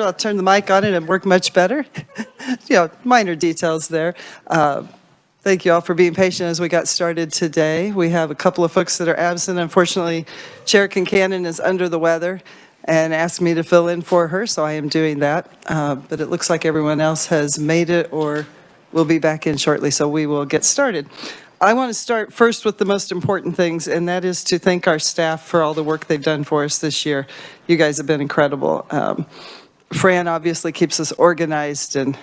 I'll turn the mic on and it worked much better. Minor details there. Thank you all for being patient as we got started today. We have a couple of folks that are absent. Unfortunately, Chair Kincannon is under the weather and asked me to fill in for her, so I am doing that. But it looks like everyone else has made it or will be back in shortly, so we will get started. I want to start first with the most important things, and that is to thank our staff for all the work they've done for us this year. You guys have been incredible. Fran obviously keeps us organized and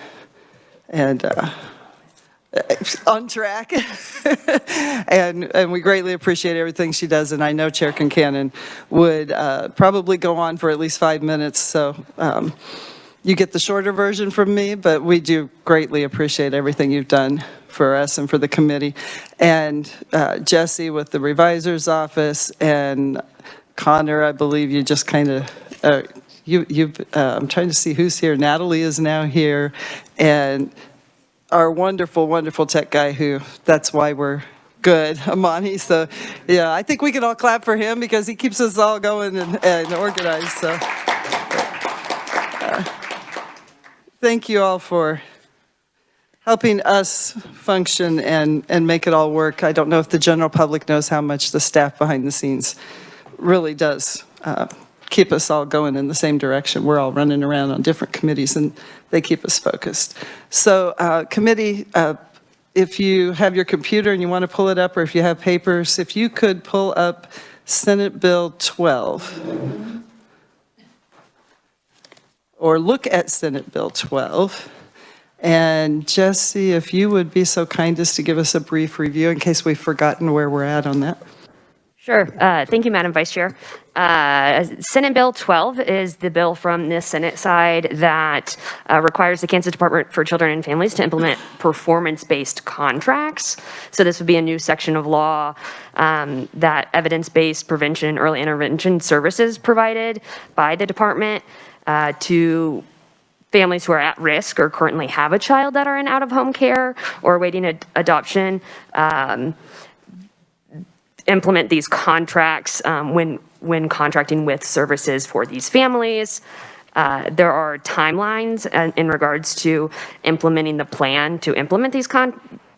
on track, and we greatly appreciate everything she does, and I know Chair Kincannon would probably go on for at least 5 minutes, so you get the shorter version from me, but we do greatly appreciate everything you've done for us and for the committee. And Jesse with the revisor's office, and Connor, I believe you just kind of, I'm trying to see who's here. Natalie is now here, and our wonderful, wonderful tech guy who, that's why we're good, Amani. So yeah, I think we can all clap for him because he keeps us all going and organized. So thank you all for helping us function and make it all work. I don't know if the general public knows how much the staff behind the scenes really does keep us all going in the same direction. We're all running around on different committees and they keep us focused. So committee, if you have your computer and you want to pull it up, or if you have papers, if you could pull up Senate Bill 12. Or look at Senate Bill 12. And Jesse, if you would be so kind as to give us a brief review in case we've forgotten where we're at on that. Sure. Thank you, Madam Vice Chair. Senate Bill 12 is the bill from the Senate side that requires the Kansas Department for Children and Families to implement performance-based contracts. So this would be a new section of law that evidence-based prevention and early intervention services provided by the department to families who are at risk or currently have a child that are in out-of-home care or awaiting adoption. Implement these contracts when contracting with services for these families. There are timelines in regards to implementing the plan to implement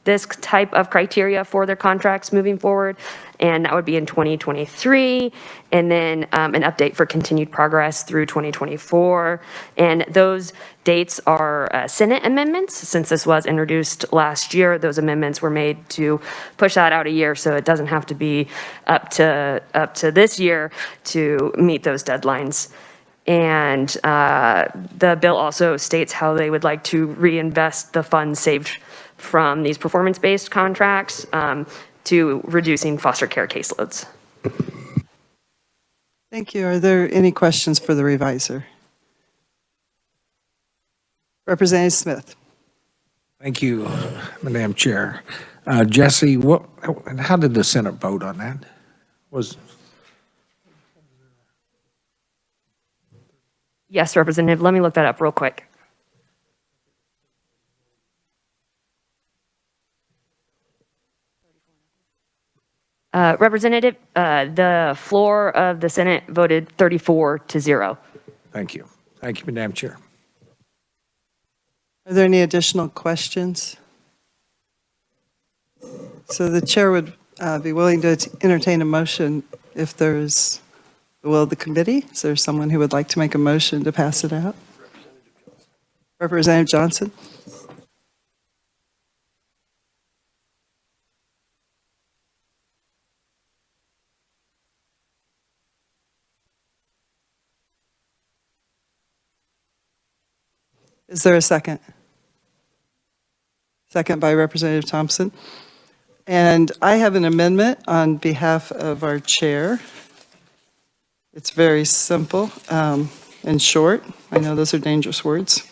this type of criteria for their contracts moving forward, and that would be in 2023, and then an update for continued progress through 2024. And those dates are Senate amendments. Since this was introduced last year, those amendments were made to push that out a year, so it doesn't have to be up to this year to meet those deadlines. And the bill also states how they would like to reinvest the funds saved from these performance-based contracts to reducing foster care caseloads. Thank you. Are there any questions for the revisor? Representative Smith. Thank you, Madam Chair. Jesse, how did the Senate vote on that? Yes, Representative. Let me look that up real quick. Representative, the floor of the Senate voted 34-0. Thank you. Thank you, Madam Chair. Are there any additional questions? So the chair would be willing to entertain a motion if there's the will of the committee. Is there someone who would like to make a motion to pass it out? Representative Johnson. Is there a second? Second by Representative Thompson. And I have an amendment on behalf of our chair. It's very simple and short. I know those are dangerous words.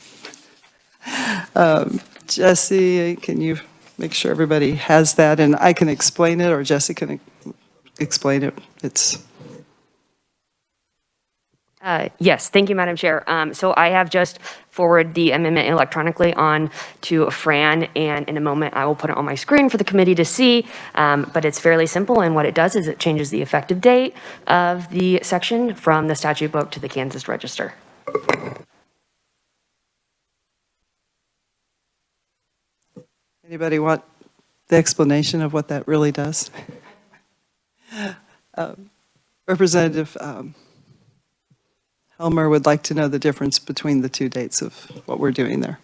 Jesse, can you make sure everybody has that? And I can explain it, or Jesse can explain it. Yes, thank you, Madam Chair. So I have just forwarded the amendment electronically on to Fran, and in a moment I will put it on my screen for the committee to see, but it's fairly simple, and what it does is it changes the effective date of the section from the statute book to the Kansas Register. Anybody want the explanation of what that really does? Representative Helmer would like to know the difference between the two dates of what we're doing there.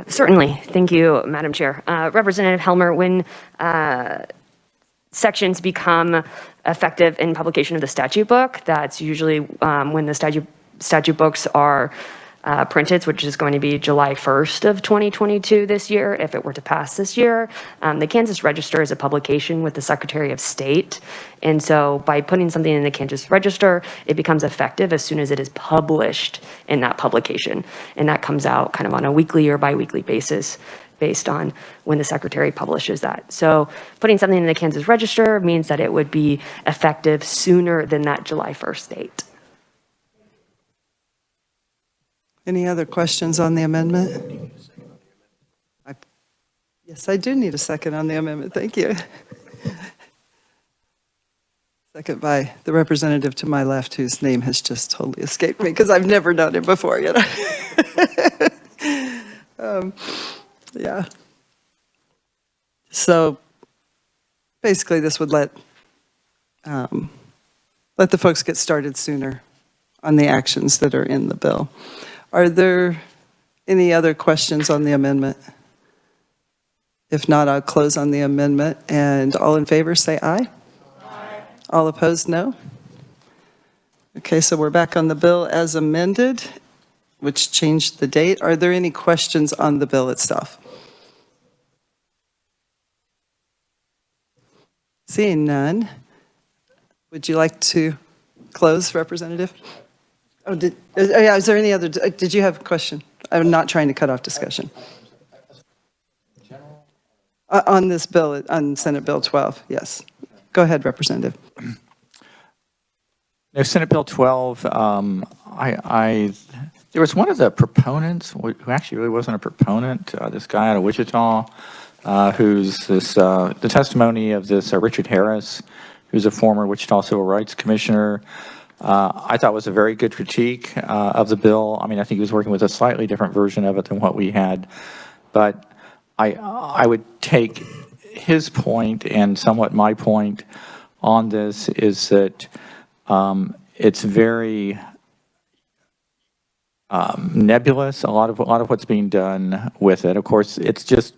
Certainly. Thank you, Madam Chair. Representative Helmer, when sections become effective in publication of the statute book, that's usually when the statute books are printed, which is going to be July 1st of 2022 this year, if it were to pass this year. The Kansas Register is a publication with the Secretary of State. And so by putting something in the Kansas Register, it becomes effective as soon as it is published in that publication. And that comes out kind of on a weekly or biweekly basis based on when the Secretary publishes that. So putting something in the Kansas Register means that it would be effective sooner than that July 1st date. Any other questions on the amendment? Yes, I do need a second on the amendment. Thank you. Second by the representative to my left, whose name has just totally escaped me because I've never done it before, you know. Yeah. So basically, this would let the folks get started sooner on the actions that are in the bill. Are there any other questions on the amendment? If not, I'll close on the amendment. And all in favor, say aye. Aye. All opposed, no. Okay, so we're back on the bill as amended, which changed the date. Are there any questions on the bill itself? Seeing none, would you like to close, Representative? Oh, yeah, is there any other, did you have a question? I'm not trying to cut off discussion. On this bill, on Senate Bill 12, yes. Go ahead, Representative. No, Senate Bill 12, there was one of the proponents, who actually really wasn't a proponent, this guy out of Wichita, who's the testimony of this Richard Harris, who's a former Wichita Civil Rights Commissioner. I thought was a very good critique of the bill. I mean, I think he was working with a slightly different version of it than what we had. But I would take his point and somewhat my point on this is that it's very nebulous, a lot of what's being done with it. Of course, it's just,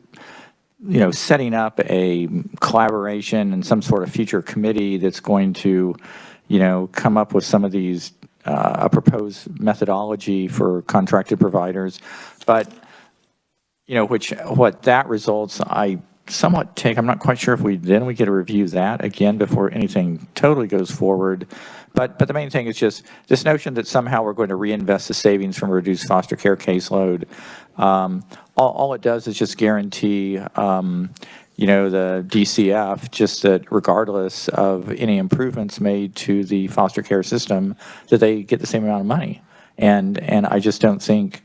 you know, setting up a collaboration and some sort of future committee that's going to, you know, come up with some of these, a proposed methodology for contracted providers. But, you know, what that results, I somewhat take, I'm not quite sure if we get to review that again before anything totally goes forward. But the main thing is just this notion that somehow we're going to reinvest the savings from a reduced foster care caseload. All it does is just guarantee, you know, the DCF, just that regardless of any improvements made to the foster care system, that they get the same amount of money. And I just don't think,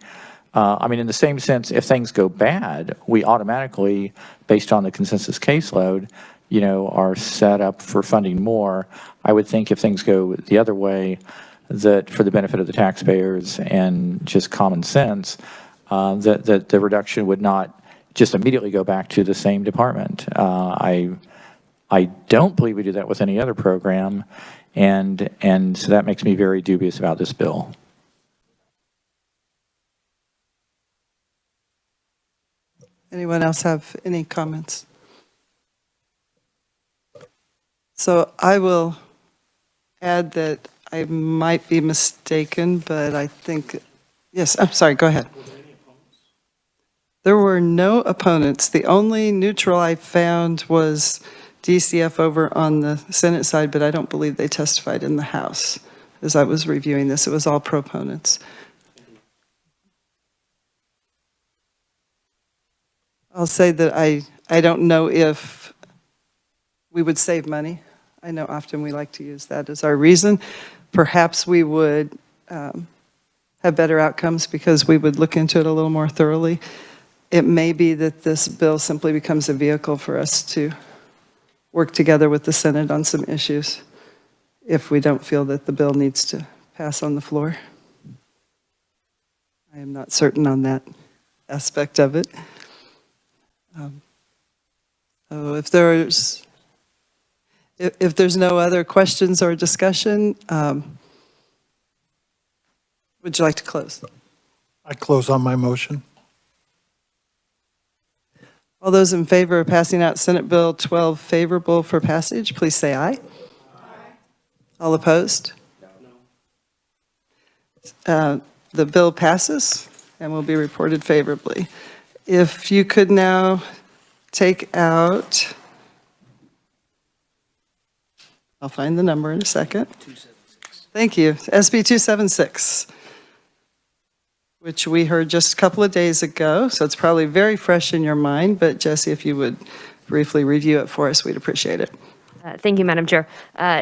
I mean, in the same sense, if things go bad, we automatically, based on the consensus caseload, you know, are set up for funding more. I would think if things go the other way, that for the benefit of the taxpayers and just common sense, that the reduction would not just immediately go back to the same department. I don't believe we do that with any other program, and so that makes me very dubious about this bill. Anyone else have any comments? So I will add that I might be mistaken, but I think, yes, I'm sorry, go ahead. There were no opponents. The only neutral I found was DCF over on the Senate side, but I don't believe they testified in the House. As I was reviewing this, it was all proponents. I'll say that I don't know if we would save money. I know often we like to use that as our reason. Perhaps we would have better outcomes because we would look into it a little more thoroughly. It may be that this bill simply becomes a vehicle for us to work together with the Senate on some issues if we don't feel that the bill needs to pass on the floor. I am not certain on that aspect of it. So if there's no other questions or discussion, would you like to close? I close on my motion. All those in favor of passing out Senate Bill 12 favorable for passage, please say aye. Aye. All opposed? The bill passes and will be reported favorably. If you could now take out, I'll find the number in a second. 276. Thank you. SB 276, which we heard just a couple of days ago, so it's probably very fresh in your mind, but Jesse, if you would briefly review it for us, we'd appreciate it. Thank you, Madam Chair.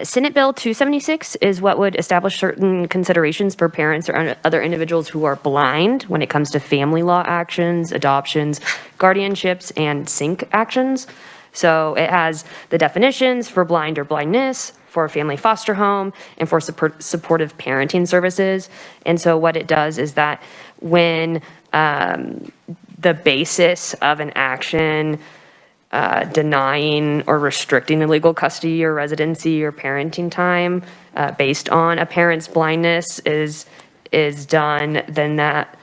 Senate Bill 276 is what would establish certain considerations for parents or other individuals who are blind when it comes to family law actions, adoptions, guardianships, and sync actions. So it has the definitions for blind or blindness, for a family foster home, and for supportive parenting services. And so what it does is that when the basis of an action denying or restricting the legal custody or residency or parenting time based on a parent's blindness is done, then that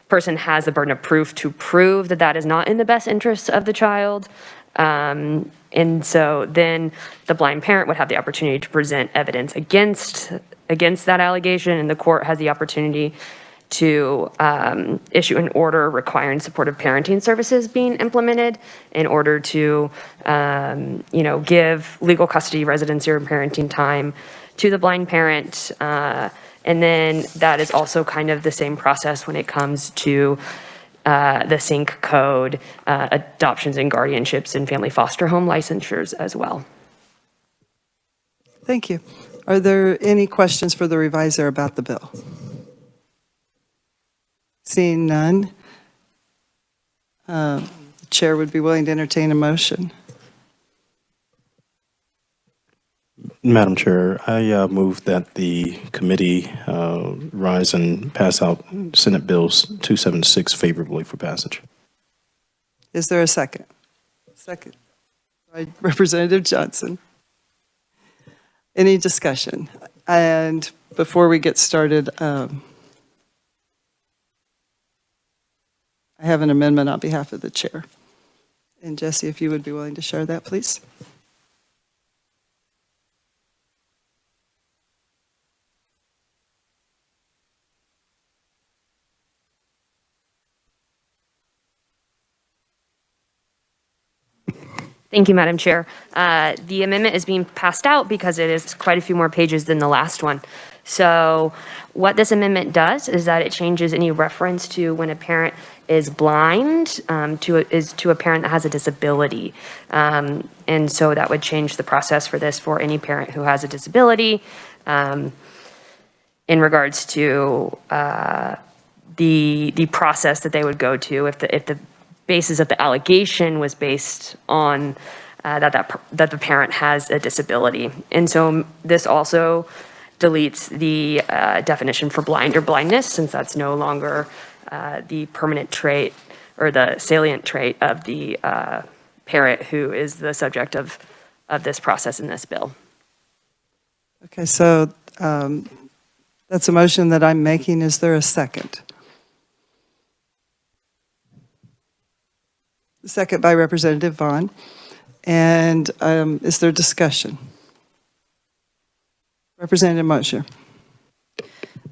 person has the burden of proof to prove that that is not in the best interests of the child. And so then the blind parent would have the opportunity to present evidence against that allegation, and the court has the opportunity to issue an order requiring supportive parenting services being implemented in order to, give legal custody, residency, or parenting time to the blind parent. And then that is also kind of the same process when it comes to the sync code, adoptions and guardianships, and family foster home licensures as well. Thank you. Are there any questions for the reviser about the bill? Seeing none, the chair would be willing to entertain a motion. Madam Chair, I move that the committee rise and pass out Senate Bills 276 favorably for passage. Is there a second? Second. By Representative Johnson. Any discussion? And before we get started, I have an amendment on behalf of the chair. And Jesse, if you would be willing to share that, please. Thank you, Madam Chair. The amendment is being passed out because it is quite a few more pages than the last one. So what this amendment does is that it changes any reference to when a parent is blind to a parent that has a disability. And so that would change the process for this for any parent who has a disability in regards to the process that they would go to if the basis of the allegation was based on that the parent has a disability. And so this also deletes the definition for blind or blindness, since that's no longer the permanent trait or the salient trait of the parent who is the subject of this process in this bill. Okay, so that's a motion that I'm making. Is there a second? Second by Representative Vaughn. And is there discussion? Representative Mosher.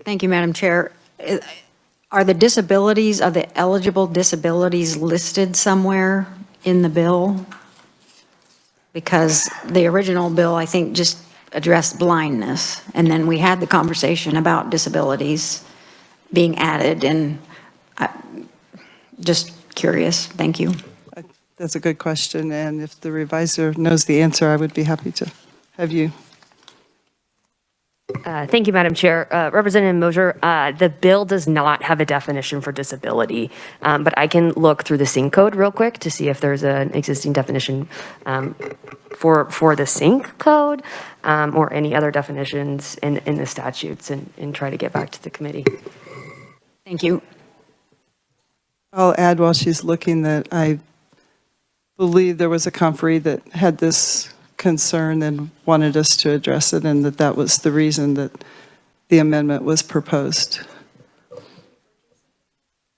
Thank you, Madam Chair. Are the eligible disabilities listed somewhere in the bill? Because the original bill, I think, just addressed blindness, and then we had the conversation about disabilities being added, and just curious. Thank you. That's a good question, and if the reviser knows the answer, I would be happy to have you. Thank you, Madam Chair. Representative Mosher, the bill does not have a definition for disability, but I can look through the sync code real quick to see if there's an existing definition for the sync code or any other definitions in the statutes and try to get back to the committee. Thank you. I'll add while she's looking that I believe there was a conferee that had this concern and wanted us to address it, and that was the reason that the amendment was proposed.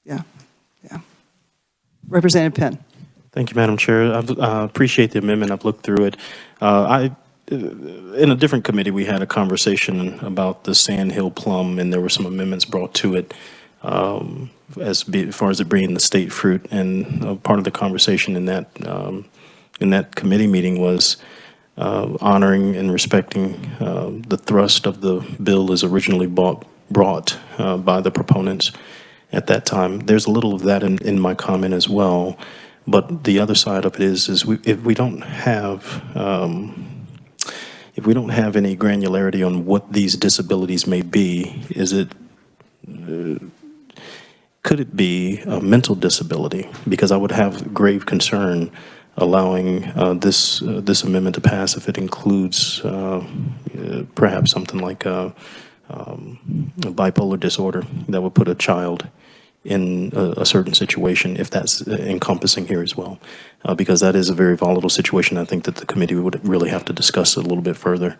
Yeah, yeah. Representative Penn. Thank you, Madam Chair. I appreciate the amendment. I've looked through it. In a different committee, we had a conversation about the Sandhill plum, and there were some amendments brought to it as far as it being the state fruit. And part of the conversation in that committee meeting was honoring and respecting the thrust of the bill as originally brought by the proponents at that time. There's a little of that in my comment as well. But the other side of it is if we don't have any granularity on what these disabilities may be, could it be a mental disability? Because I would have grave concern allowing this amendment to pass if it includes perhaps something like a bipolar disorder that would put a child in a certain situation, if that's encompassing here as well, because that is a very volatile situation. I think that the committee would really have to discuss it a little bit further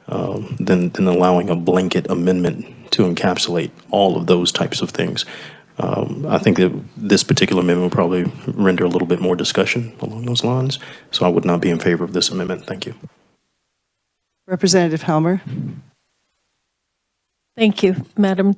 than allowing a blanket amendment to encapsulate all of those types of things. I think that this particular amendment will probably render a little bit more discussion along those lines, so I would not be in favor of this amendment. Thank you. Representative Helmer. Thank you, Madam.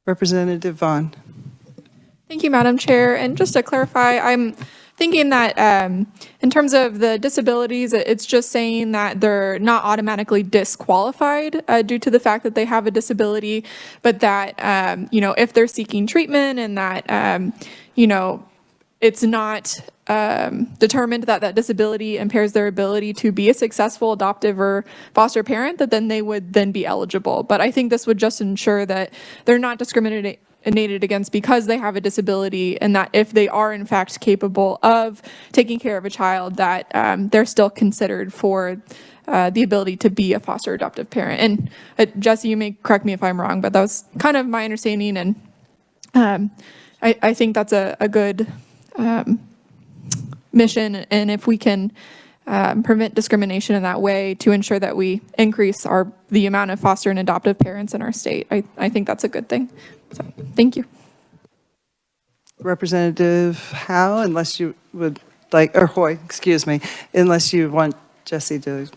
Representative Vaughn. Thank you, Madam Chair. And just to clarify, I'm thinking that in terms of the disabilities, it's just saying that they're not automatically disqualified due to the fact that they have a disability, but that, if they're seeking treatment and that, it's not determined that that disability impairs their ability to be a successful adoptive or foster parent, that then they would then be eligible. But I think this would just ensure that they're not discriminated against because they have a disability, and that if they are in fact capable of taking care of a child, that they're still considered for the ability to be a foster adoptive parent. And Jesse, you may correct me if I'm wrong, but that was kind of my understanding, and I think that's a good mission, and if we can prevent discrimination in that way to ensure that we increase the amount of foster and adoptive parents in our state, I think that's a good thing. So, thank you. Representative Howe, unless you would like, or Hoy, excuse me, unless you want Jesse do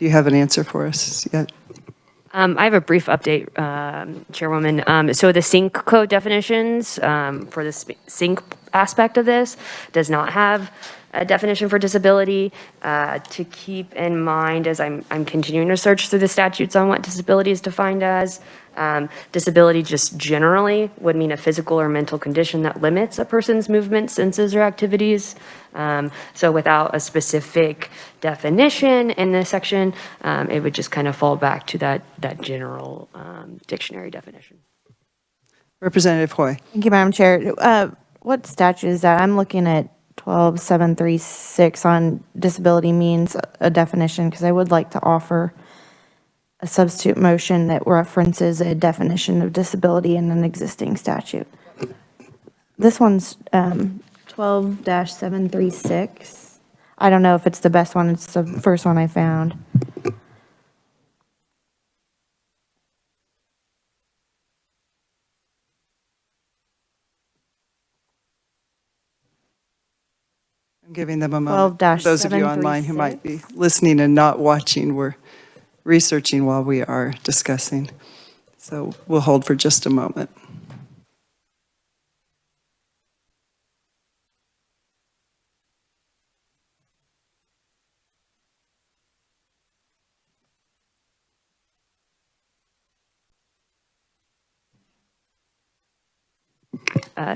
you have an answer for us yet? I have a brief update, Chairwoman. So the sync code definitions for the sync aspect of this does not have a definition for disability. To keep in mind as I'm continuing to search through the statutes on what disability is defined as. Disability just generally would mean a physical or mental condition that limits a person's movements, senses, or activities. So without a specific definition in this section, it would just kind of fall back to that general dictionary definition. Representative Hoy. Thank you, Madam Chair. What statute is that? I'm looking at 12736 on disability means a definition, because I would like to offer a substitute motion that references a definition of disability in an existing statute. This one's 12-736. I don't know if it's the best one. It's the first one I found. I'm giving them a moment. 12-736. Those of you online who might be listening and not watching, we're researching while we are discussing. So we'll hold for just a moment.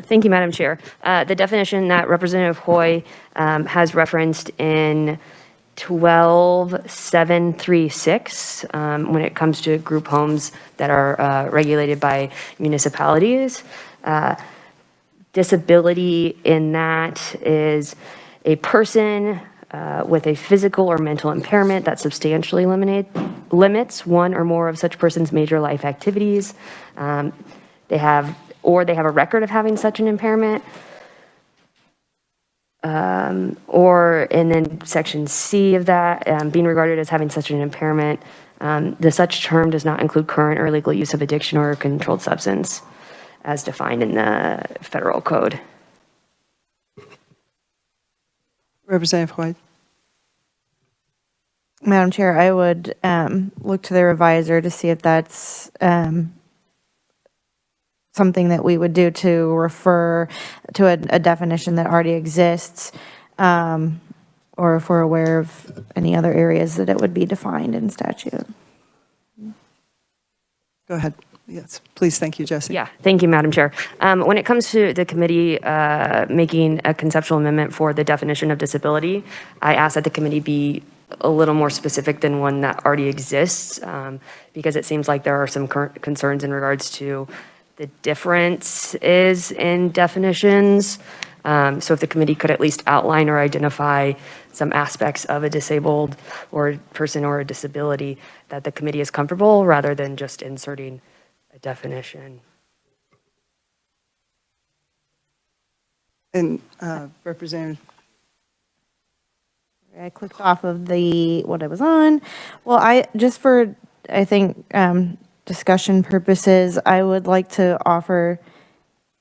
Thank you, Madam Chair. The definition that Representative Hoy has referenced in 12736, when it comes to group homes that are regulated by municipalities. Disability in that is a person with a physical or mental impairment that substantially limits one or more of such person's major life activities. They have a record of having such an impairment. And then section C of that, being regarded as having such an impairment, the such term does not include current or illegal use of addiction or a controlled substance as defined in the federal code. Representative White. Madam Chair, I would look to the reviser to see if that's something that we would do to refer to a definition that already exists, or if we're aware of any other areas that it would be defined in statute. Go ahead. Yes, please. Thank you, Jesse. Yeah, thank you, Madam Chair. When it comes to the committee making a conceptual amendment for the definition of disability, I ask that the committee be a little more specific than one that already exists, because it seems like there are some current concerns in regards to the differences in definitions. So if the committee could at least outline or identify some aspects of a disabled or person or a disability that the committee is comfortable, rather than just inserting a definition. And Representative. I clicked off of what I was on. Well, I think discussion purposes, I would like to offer,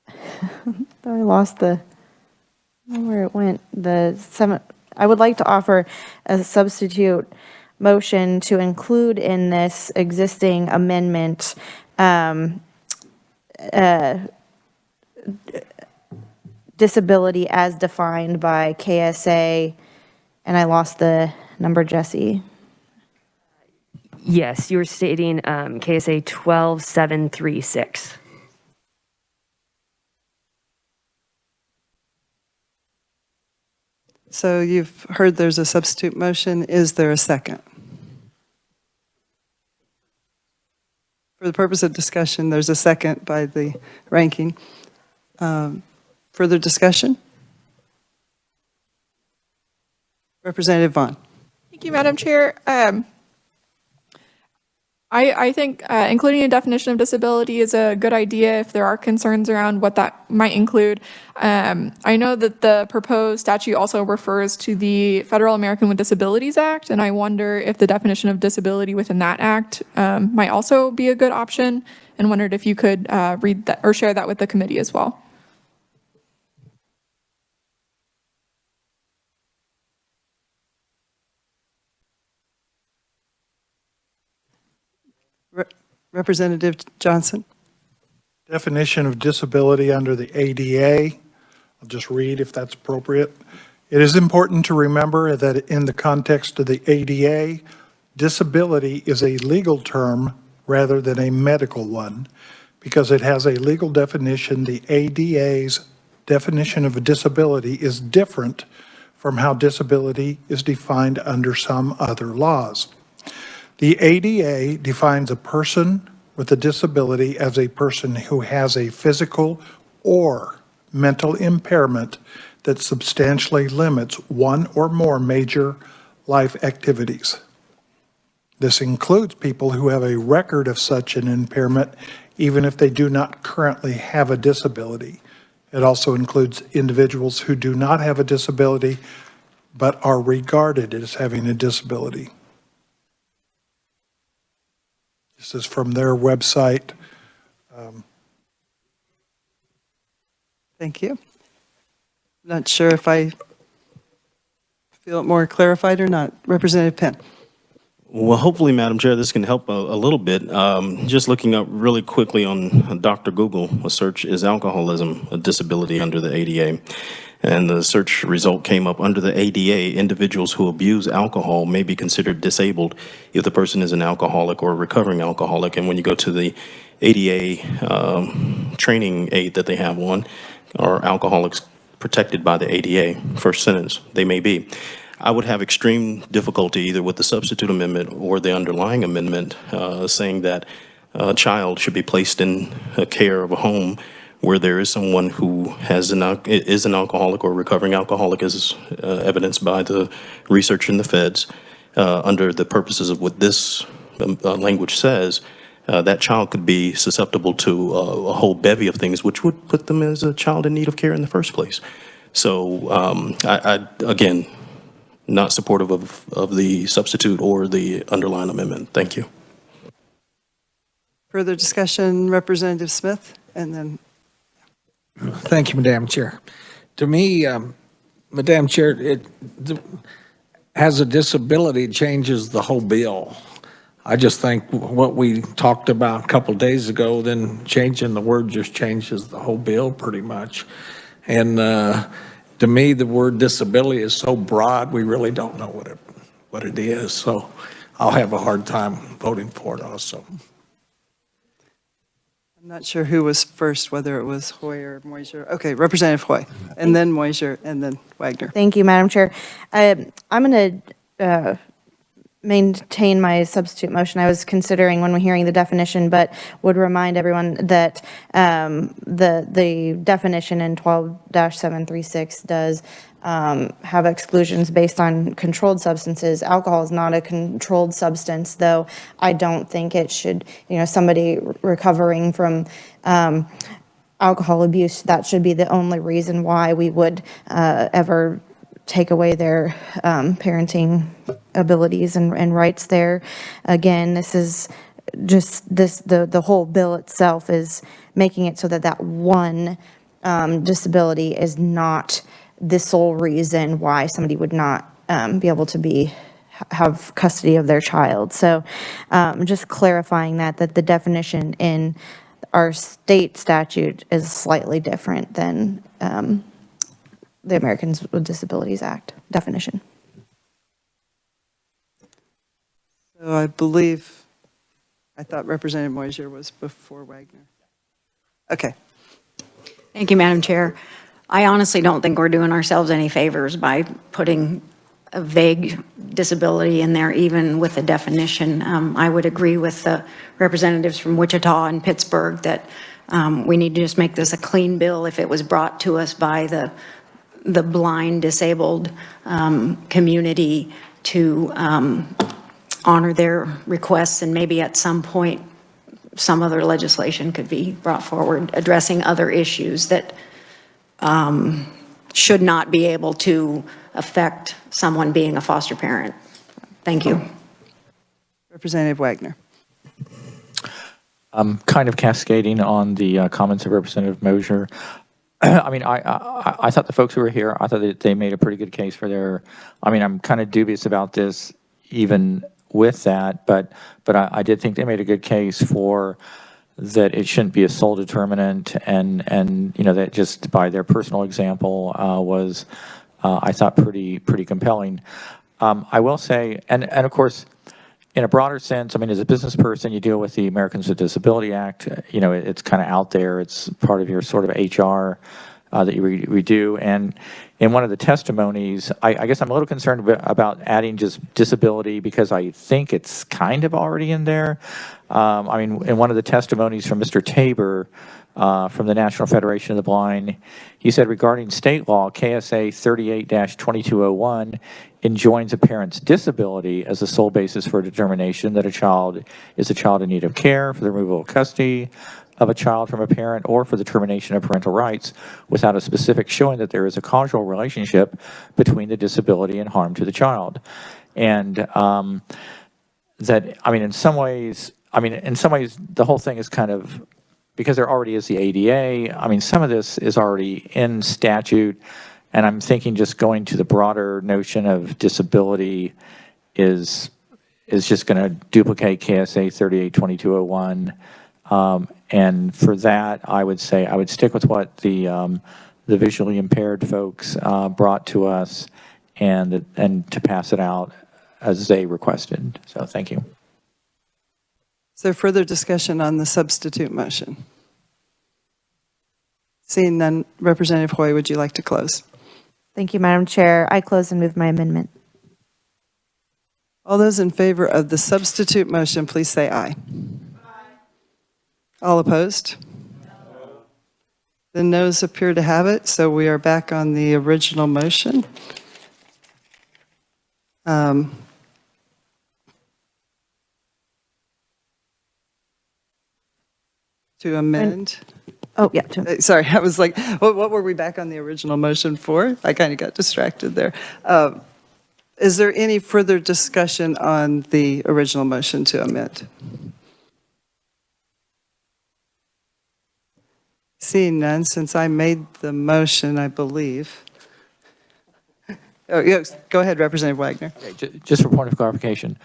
I lost where it went, I would like to offer a substitute motion to include in this existing amendment disability as defined by KSA, and I lost the number, Jesse. Yes, you were stating KSA 12736. So you've heard there's a substitute motion. Is there a second? For the purpose of discussion, there's a second by the ranking. Further discussion? Representative Vaughn. Thank you, Madam Chair. I think including a definition of disability is a good idea if there are concerns around what that might include. I know that the proposed statute also refers to the Federal American with Disabilities Act, and I wonder if the definition of disability within that act might also be a good option, and wondered if you could read that or share that with the committee as well. Representative Johnson. Definition of disability under the ADA. I'll just read if that's appropriate. It is important to remember that in the context of the ADA, disability is a legal term rather than a medical one. Because it has a legal definition, the ADA's definition of a disability is different from how disability is defined under some other laws. The ADA defines a person with a disability as a person who has a physical or mental impairment that substantially limits one or more major life activities. This includes people who have a record of such an impairment, even if they do not currently have a disability. It also includes individuals who do not have a disability, but are regarded as having a disability. This is from their website. Thank you. Not sure if I feel it more clarified or not. Representative Penn. Well, hopefully, Madam Chair, this can help a little bit. Just looking up really quickly on Dr. Google, a search is alcoholism, a disability under the ADA. And the search result came up under the ADA, individuals who abuse alcohol may be considered disabled if the person is an alcoholic or a recovering alcoholic. And when you go to the ADA training aid that they have on, are alcoholics protected by the ADA? First sentence, they may be. I would have extreme difficulty either with the substitute amendment or the underlying amendment saying that a child should be placed in a care of a home where there is someone who is an alcoholic or recovering alcoholic, as evidenced by the research in the feds, under the purposes of what this language says. That child could be susceptible to a whole bevy of things, which would put them as a child in need of care in the first place. So, I again, not supportive of the substitute or the underlying amendment. Thank you. Further discussion, Representative Smith, and then Thank you, Madam Chair. To me, Madam Chair, has a disability changes the whole bill. I just think what we talked about a couple days ago, then changing the word just changes the whole bill pretty much. And to me, the word disability is so broad, we really don't know what it is. So I'll have a hard time voting for it also. I'm not sure who was first, whether it was Hoy or Moisier. Okay, Representative Hoy, and then Moisier, and then Wagner. Thank you, Madam Chair. I'm going to maintain my substitute motion. I was considering when we're hearing the definition, but would remind everyone that the definition in 12-736 does have exclusions based on controlled substances. Alcohol is not a controlled substance, though I don't think it should, somebody recovering from alcohol abuse, that should be the only reason why we would ever take away their parenting abilities and rights there. Again, this is just the whole bill itself is making it so that one disability is not the sole reason why somebody would not be able to have custody of their child. So just clarifying that the definition in our state statute is slightly different than the Americans with Disabilities Act definition. So I thought Representative Moisier was before Wagner. Okay. Thank you, Madam Chair. I honestly don't think we're doing ourselves any favors by putting a vague disability in there, even with a definition. I would agree with the representatives from Wichita and Pittsburgh that we need to just make this a clean bill. If it was brought to us by the blind, disabled community to honor their requests, and maybe at some point some other legislation could be brought forward addressing other issues that should not be able to affect someone being a foster parent. Thank you. Representative Wagner. Kind of cascading on the comments of Representative Mosier. I mean, I thought the folks who were here, I thought that they made a pretty good case for I'm kind of dubious about this even with that, but I did think they made a good case for that it shouldn't be a sole determinant, and that just by their personal example was, I thought, pretty compelling. I will say, and of course, in a broader sense, as a business person, you deal with the Americans with Disability Act. It's kind of out there. It's part of your sort of HR that you redo. And in one of the testimonies, I guess I'm a little concerned about adding just disability because I think it's kind of already in there. In one of the testimonies from Mr. Tabor from the National Federation of the Blind, he said regarding state law, KSA 38-2201 enjoins a parent's disability as the sole basis for a determination that a child is a child in need of care, for the removal of custody of a child from a parent, or for the termination of parental rights without a specific showing that there is a causal relationship between the disability and harm to the child. And that, in some ways, the whole thing is kind of, because there already is the ADA, some of this is already in statute, and I'm thinking just going to the broader notion of disability is just going to duplicate KSA 38-2201. And for that, I would say I would stick with what the visually impaired folks brought to us, and to pass it out as they requested. So thank you. there further discussion on the substitute motion? Seeing none, Representative Hoy, would you like to close? Thank you, Madam Chair. I close and move my amendment. All those in favor of the substitute motion, please say aye. All opposed? The noes appear to have it, so we are back on the original motion. To amend. Oh, yeah. Sorry, I was like, what were we back on the original motion for? I kind of got distracted there. Is there any further discussion on the original motion to amend? Seeing none, since I made the motion, I believe. Oh, yes, go ahead, Representative Wagner. Just for point of clarification,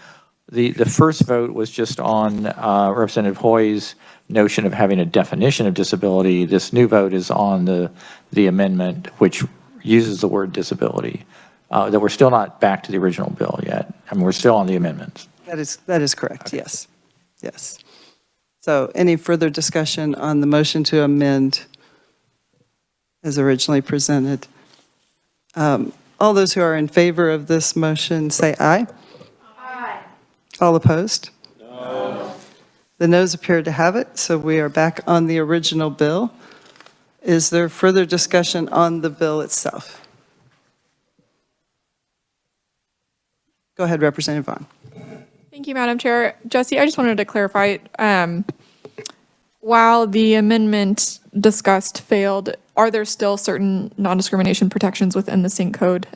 the first vote was just on Representative Hoy's notion of having a definition of disability. This new vote is on the amendment, which uses the word disability. That we're still not back to the original bill yet. I mean, we're still on the amendments. That is correct, okay. Yes. Yes. So any further discussion on the motion to amend as originally presented? All those who are in favor of this motion say aye. Aye. All opposed? No. The noes appear to have it, so we are back on the original bill. Is there further discussion on the bill itself? Go ahead, Representative Vaughn. Thank you, Madam Chair. Jesse, I just wanted to clarify, while the amendment discussed failed, are there still certain non-discrimination protections within the sync code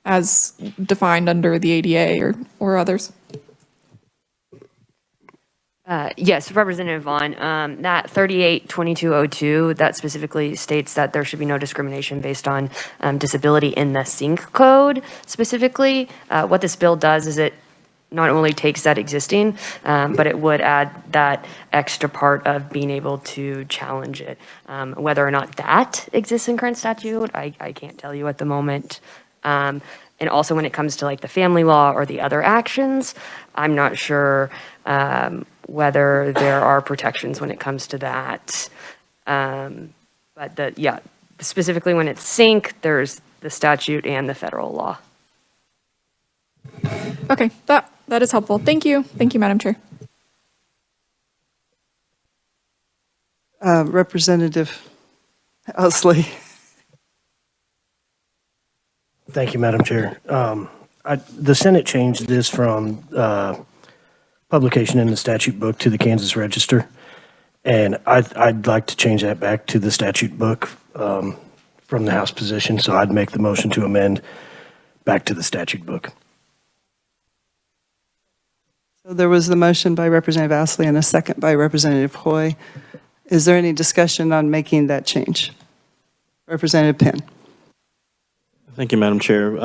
as defined under the ADA or others? Yes, Representative Vaughn, that 382202, that specifically states that there should be no discrimination based on disability in the sync code specifically. What this bill does is it not only takes that existing, but it would add that extra part of being able to challenge it. Whether or not that exists in current statute, I can't tell you at the moment. And also when it comes to like the family law or the other actions, I'm not sure whether there are protections when it comes to that. But yeah, specifically when it's sync, there's the statute and the federal law. Okay, that is helpful. Thank you. Thank you, Madam Chair. Representative Ousley. Thank you, Madam Chair. The Senate changed this from publication in the statute book to the Kansas Register, and I'd like to change that back to the statute book from the House position, so I'd make the motion to amend back to the statute book. So there was the motion by Representative Ousley and a second by Representative Hoy. Is there any discussion on making that change? Representative Penn. Thank you, Madam Chair.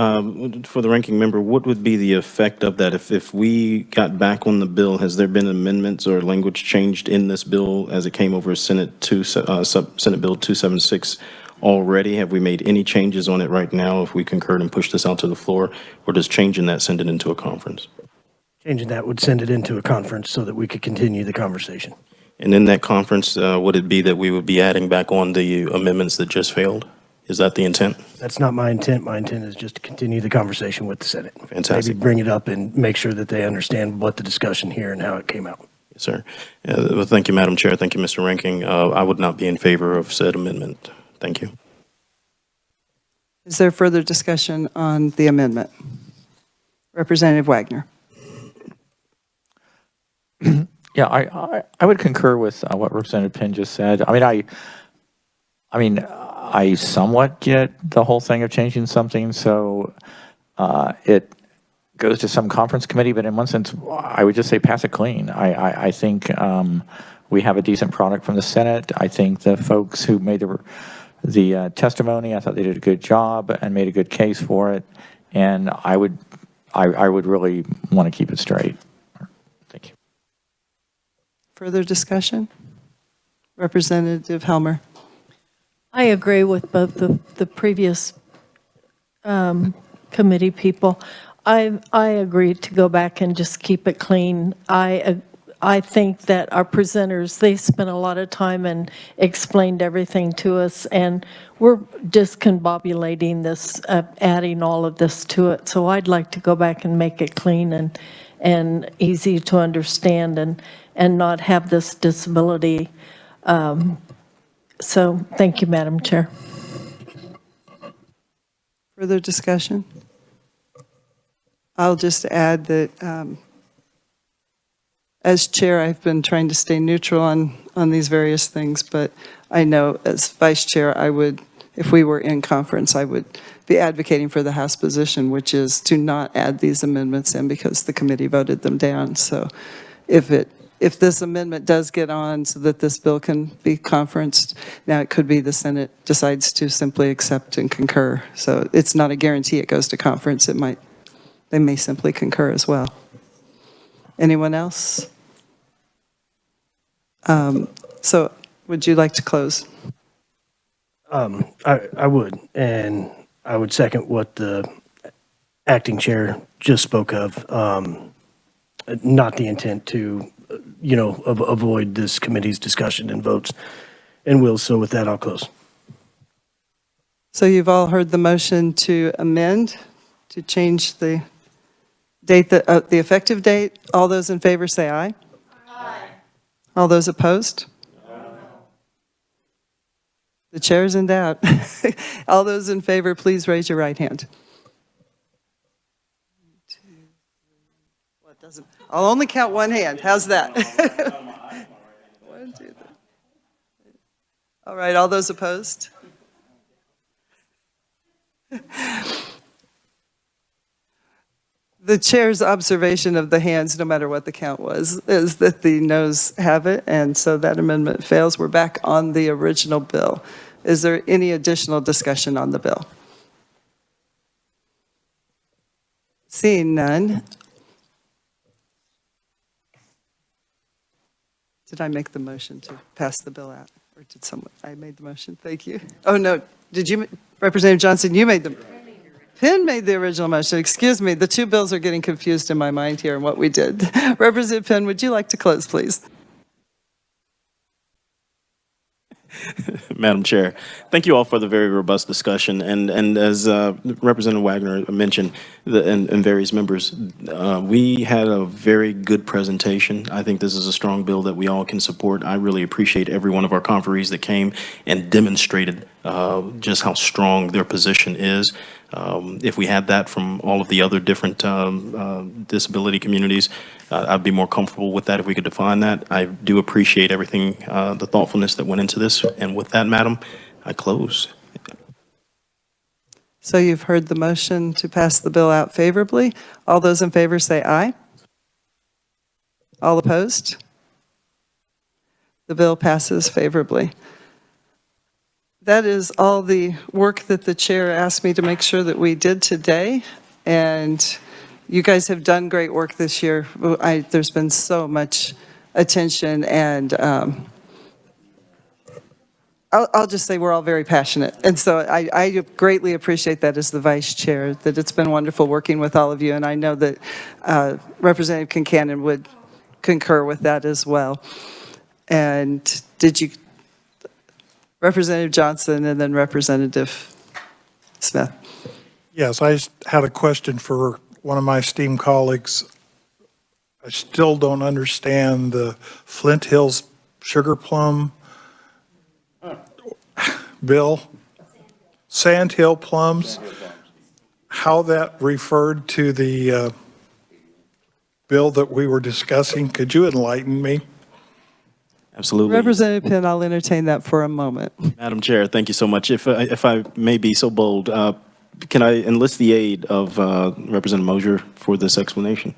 For the ranking member, what would be the effect of that? If we got back on the bill, has there been amendments or language changed in this bill as it came over Senate Bill 276 already? Have we made any changes on it right now if we concurred and push this out to the floor? Or does changing that send it into a conference? Changing that would send it into a conference so that we could continue the conversation. And in that conference, would it be that we would be adding back on the amendments that just failed? Is that the intent? That's not my intent. My intent is just to continue the conversation with the Senate. Fantastic. Maybe bring it up and make sure that they understand what the discussion here and how it came out. Yes, sir. Well, thank you, Madam Chair. Thank you, Mr. Ranking. I would not be in favor of said amendment. Thank you. Is there further discussion on the amendment? Representative Wagner. Yeah, I would concur with what Representative Penn just said. I mean, I somewhat get the whole thing of changing something, so it goes to some conference committee, but in one sense, I would just say pass it clean. I think we have a decent product from the Senate. I think the folks who made the testimony, I thought they did a good job and made a good case for it, and I would really want to keep it straight. Thank you. Further discussion? Representative Helmer. I agree with both the previous committee people. I agree to go back and just keep it clean. I I think that our presenters, they spent a lot of time and explained everything to us, and we're discombobulating this, adding all of this to it. So I'd like to go back and make it clean and easy to understand and not have this disability. So thank you, Madam Chair. Further discussion? I'll just add that as chair, I've been trying to stay neutral on these various things, but I know as vice chair, I would, if we were in conference, I would be advocating for the House position, which is to not add these amendments in because the committee voted them down. So if this amendment does get on so that this bill can be conferenced, now it could be the Senate decides to simply accept and concur. So it's not a guarantee it goes to conference. They may simply concur as well. Anyone else? So would you like to close? I would, and I would second what the acting chair just spoke of. Not the intent to, avoid this committee's discussion and votes, and will. So with that, I'll close. So you've all heard the motion to amend, to change the date, the effective date. All those in favor say aye. Aye. All those opposed? The chair is in doubt. All those in favor, please raise your right hand. I'll only count one hand. How's that? 1, 2, 3. All right, all those opposed? The chair's observation of the hands, no matter what the count was, is that the noes have it, and so that amendment fails. We're back on the original bill. Is there any additional discussion on the bill? Seeing none. Did I make the motion to pass the bill out? Or did someone? I made the motion. Thank you. Oh, no. Did you, Representative Johnson, you made the Penn made the original motion. Excuse me. The two bills are getting confused in my mind here and what we did. Representative Penn, would you like to close, please? Madam Chair, thank you all for the very robust discussion. And as Representative Wagner mentioned, and various members, we had a very good presentation. I think this is a strong bill that we all can support. I really appreciate every one of our conferees that came and demonstrated just how strong their position is. If we had that from all of the other different disability communities, I'd be more comfortable with that if we could define that. I do appreciate everything, the thoughtfulness that went into this. And with that, Madam, I close. So you've heard the motion to pass the bill out favorably. All those in favor say aye. All opposed? The bill passes favorably. That is all the work that the chair asked me to make sure that we did today. And you guys have done great work this year. There's been so much attention, and I'll just say we're all very passionate. And so I greatly appreciate that as the vice chair, that it's been wonderful working with all of you. And I know that Representative Kincannon would concur with that as well. And did you, Representative Johnson and then Representative Smith? Yes, I just had a question for one of my esteemed colleagues. I still don't understand the Flint Hills Sugar Plum bill, Sand Hill plums, how that referred to the bill that we were discussing. Could you enlighten me? Absolutely. Representative Penn, I'll entertain that for a moment. Madam Chair, thank you so much. If I may be so bold, can I enlist the aid of Representative Mosier for this explanation?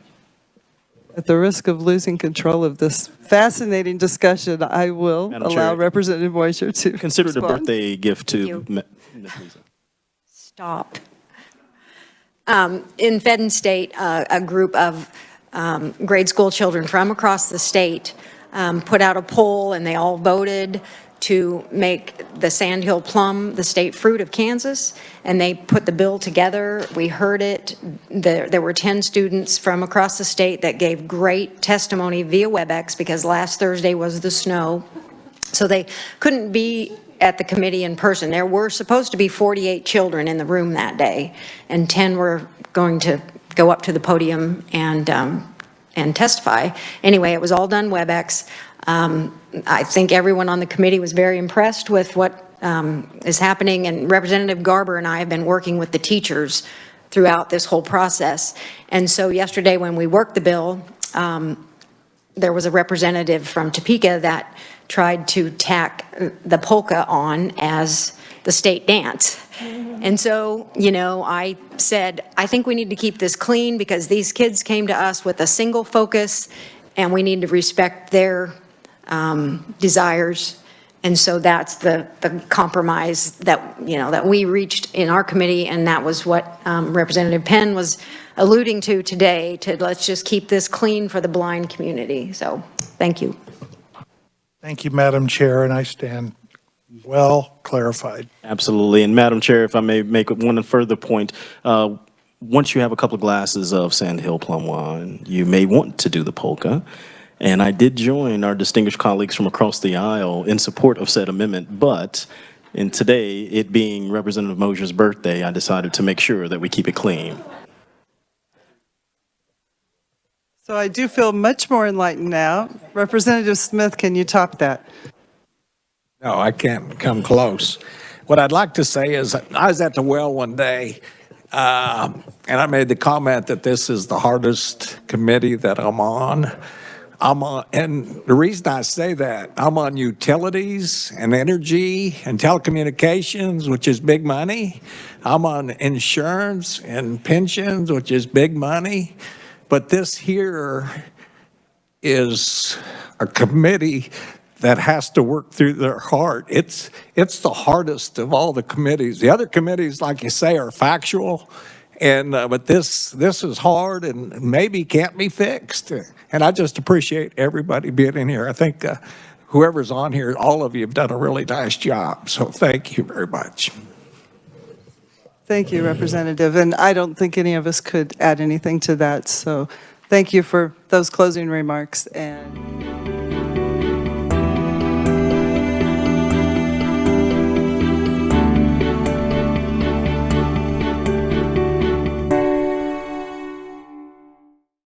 At the risk of losing control of this fascinating discussion, I will Madam allow Chair, Representative Moisure to consider it a respond. birthday gift to Ms. Lisa. Stop. In Fedden State, a group of grade school children from across the state put out a poll, and they all voted to make the Sandhill plum the state fruit of Kansas, and they put the bill together. We heard it. There were 10 students from across the state that gave great testimony via WebEx because last Thursday was the snow. So they couldn't be at the committee in person. There were supposed to be 48 children in the room that day, and 10 were going to go up to the podium and testify. Anyway, it was all done WebEx. I think everyone on the committee was very impressed with what is happening, and Representative Garber and I have been working with the teachers throughout this whole process. And so yesterday when we worked the bill, there was a representative from Topeka that tried to tack the polka on as the state dance. And so, you know, I said, I think we need to keep this clean because these kids came to us with a single focus and we need to respect their desires. And so that's the compromise that, you know, that we reached in our committee, and that was what Representative Penn was alluding to today, to let's just keep this clean for the blind community. So thank you. Thank you, Madam Chair, and I stand well clarified. Absolutely. And Madam Chair, if I may make one further point, once you have a couple of glasses of Sandhill plum wine, you may want to do the polka. And I did join our distinguished colleagues from across the aisle in support of said amendment, but in today, it being Representative Mosier's birthday, I decided to make sure that we keep it clean. So I do feel much more enlightened now. Representative Smith, can you top that? No, I can't come close. What I'd like to say is I was at the well one day, and I made the comment that this is the hardest committee that I'm on. And the reason I say that, I'm on utilities and energy and telecommunications, which is big money. I'm on insurance and pensions, which is big money. But this here is a committee that has to work through their heart. It's the hardest of all the committees. The other committees, like you say, are factual, and but this is hard and maybe can't be fixed. And I just appreciate everybody being in here. I think whoever's on here, all of you have done a really nice job. So thank you very much. Thank you, Representative. And I don't think any of us could add anything to that. So thank you for those closing remarks. And